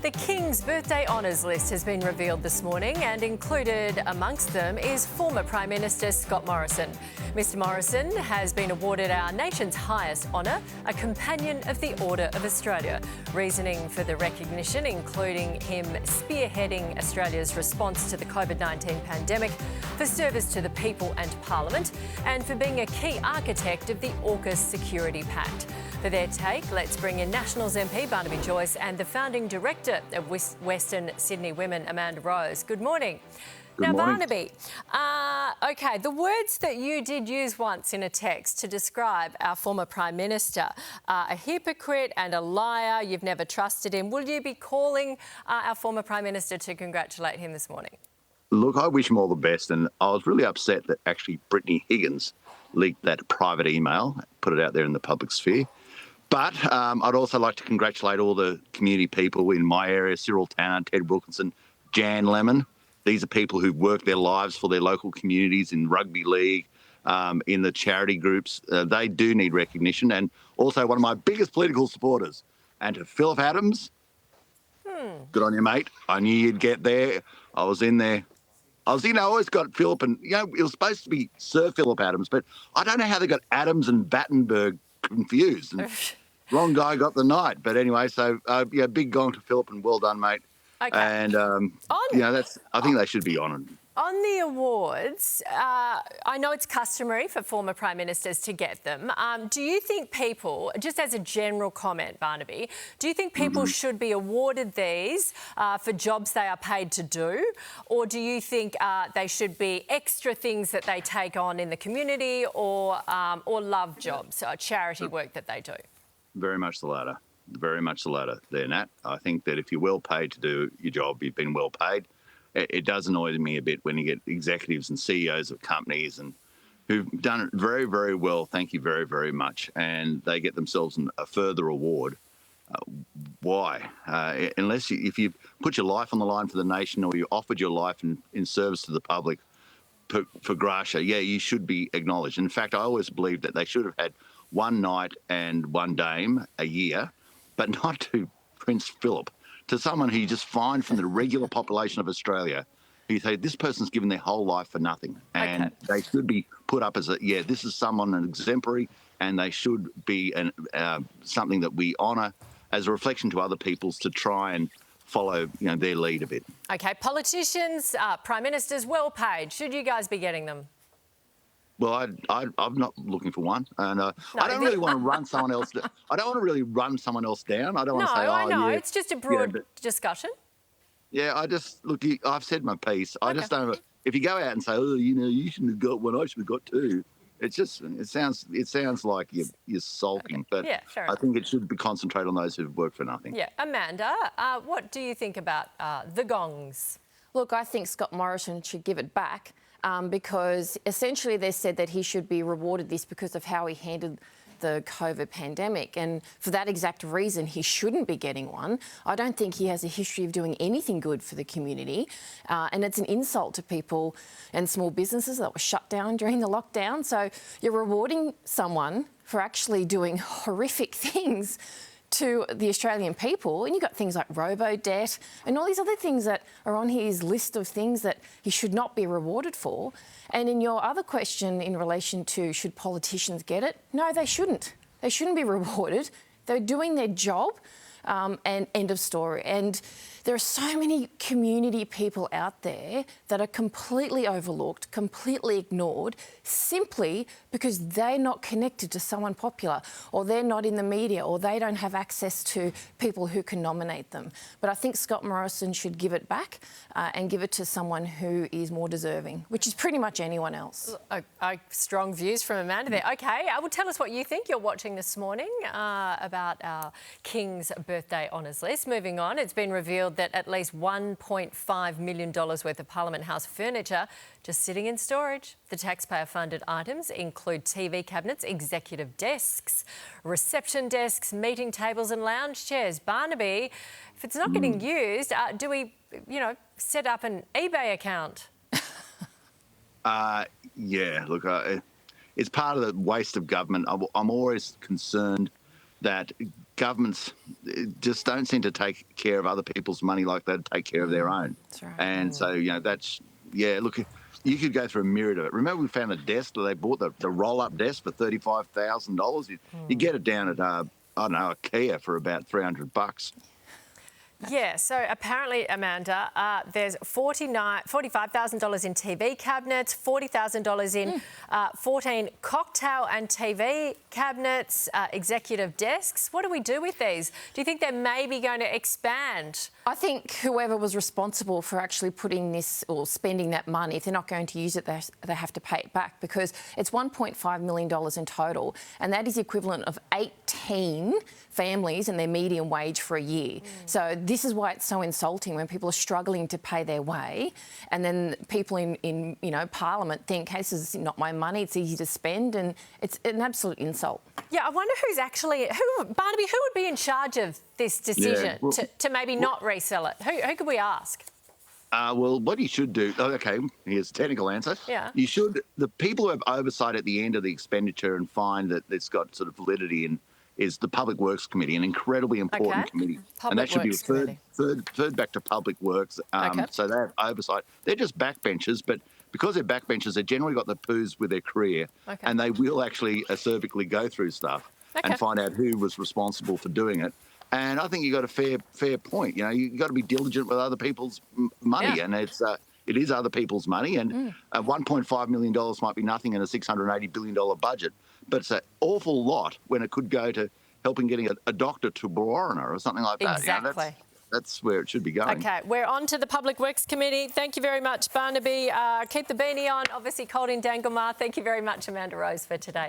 The King's birthday honours list has been revealed this morning, and included amongst them is former Prime Minister Scott Morrison. Mr Morrison has been awarded our nation's highest honour, a Companion of the Order of Australia. Reasoning for the recognition including him spearheading Australia's response to the COVID-19 pandemic, for service to the people and Parliament, and for being a key architect of the AUKUS Security Pact. For their take, let's bring in Nationals MP Barnaby Joyce and the founding director of Western Sydney Women, Amanda Rose. Good morning. Good morning. Barnaby, OK, the words that you did use once in a text to describe our former Prime Minister, a hypocrite and a liar, you've never trusted him. Will you be calling our former Prime Minister to congratulate him this morning? Look, I wish him all the best, and I was really upset that actually Brittany Higgins leaked that private email, put it out there in the public sphere. But I'd also like to congratulate all the community people in my area, Cyril Tanner, Ted Wilkinson, Jan Lemon. These are people who've worked their lives for their local communities in rugby league, in the charity groups. They do need recognition. And also one of my biggest political supporters. And to Phillip Adams, good on you, mate. I knew you'd get there. I was in there. I always got Phillip, and, it was supposed to be Sir Phillip Adams, but I don't know how they got Adams and Battenberg confused. And wrong guy got the night. But anyway, so, big gong to Phillip, and well done, mate. Okay. And, I think they should be honoured. On the awards, I know it's customary for former Prime Ministers to get them. Do you think people, just as a general comment, Barnaby, do you think people should be awarded these for jobs they are paid to do? Or do you think they should be extra things that they take on in the community, or love jobs, charity work that they do? Very much the latter. Very much the latter there, Nat. I think that if you're well paid to do your job, you've been well paid. It does annoy me a bit when you get executives and CEOs of companies and who've done it very, very well, thank you very, very much, and they get themselves a further award. Why? If you put your life on the line for the nation, or you offered your life in service to the public for Gracia, you should be acknowledged. In fact, I always believed that they should have had one knight and one dame a year, but not to Prince Philip. To someone who you just find from the regular population of Australia, who you say, this person's given their whole life for nothing. And they should be put up as this is someone an exemplary, and they should be something that we honour as a reflection to other peoples to try and follow their lead a bit. OK, politicians, Prime Ministers, well paid. Should you guys be getting them? Well, I'm not looking for one, and I don't really want to run someone else. I don't want to really run someone else down. I don't want to say, I know. It's just a broad discussion. Yeah, I've said my piece. I just don't. If you go out and say, you shouldn't have got one, I should have got two. It sounds like you're sulking. But fair I think it should be concentrated on those who've worked for nothing. Yeah, Amanda, what do you think about the gongs? Look, I think Scott Morrison should give it back. Because essentially they said that he should be rewarded this because of how he handled the COVID pandemic, and for that exact reason he shouldn't be getting one. I don't think he has a history of doing anything good for the community, and it's an insult to people and small businesses that were shut down during the lockdown. So you're rewarding someone for actually doing horrific things to the Australian people, and you've got things like robo-debt and all these other things that are on his list of things that he should not be rewarded for. And in your other question in relation to should politicians get it, no, they shouldn't. They shouldn't be rewarded. They're doing their job, and end of story. And there are so many community people out there that are completely overlooked, completely ignored, simply because they're not connected to someone popular, or they're not in the media, or they don't have access to people who can nominate them. But I think Scott Morrison should give it back and give it to someone who is more deserving, which is pretty much anyone else. Strong views from Amanda there. OK, well, tell us what you think. You're watching this morning about our King's birthday honours list. Moving on, it's been revealed that at least $1.5 million worth of Parliament House furniture just sitting in storage. The taxpayer-funded items include TV cabinets, executive desks, reception desks, meeting tables and lounge chairs. Barnaby, if it's not getting used, do we, set up an eBay account? Look, it's part of the waste of government. I'm always concerned that governments just don't seem to take care of other people's money like they take care of their own. That's right. And so, look, you could go through a myriad of it. Remember, we found a desk that they bought, the roll-up desk for $35,000. You get it down at, IKEA for about $300. Yeah, so apparently, Amanda, there's $45,000 in TV cabinets, $40,000 in 14 cocktail and TV cabinets, executive desks. What do we do with these? Do you think they're maybe going to expand? I think whoever was responsible for actually putting this or spending that money, if they're not going to use it, they have to pay it back, because it's $1.5 million in total, and that is the equivalent of 18 families and their median wage for a year. So this is why it's so insulting when people are struggling to pay their way, and then people in Parliament think, hey, this is not my money, it's easy to spend, and it's an absolute insult. Yeah, I wonder Barnaby, who would be in charge of this decision to maybe not resell it? Who could we ask? Well, what you should do, here's a technical answer. Yeah. The people who have oversight at the end of the expenditure and find that it's got sort of validity in is the Public Works Committee, an incredibly important committee. And that should be third back to Public Works. So they have oversight. They're just backbenchers, but because they're backbenchers, they've generally got the poos with their career, and they will actually acervically go through stuff and find out who was responsible for doing it. And I think you got a fair point. You've got to be diligent with other people's money, and it is other people's money. And $1.5 million might be nothing in a $680 billion budget, but it's an awful lot when it could go to helping getting a doctor to Bourorana or something like that. Exactly. That's where it should be going. OK, we're on to the Public Works Committee. Thank you very much, Barnaby. Keep the beanie on. Obviously cold in Danglemar. Thank you very much, Amanda Rose, for today.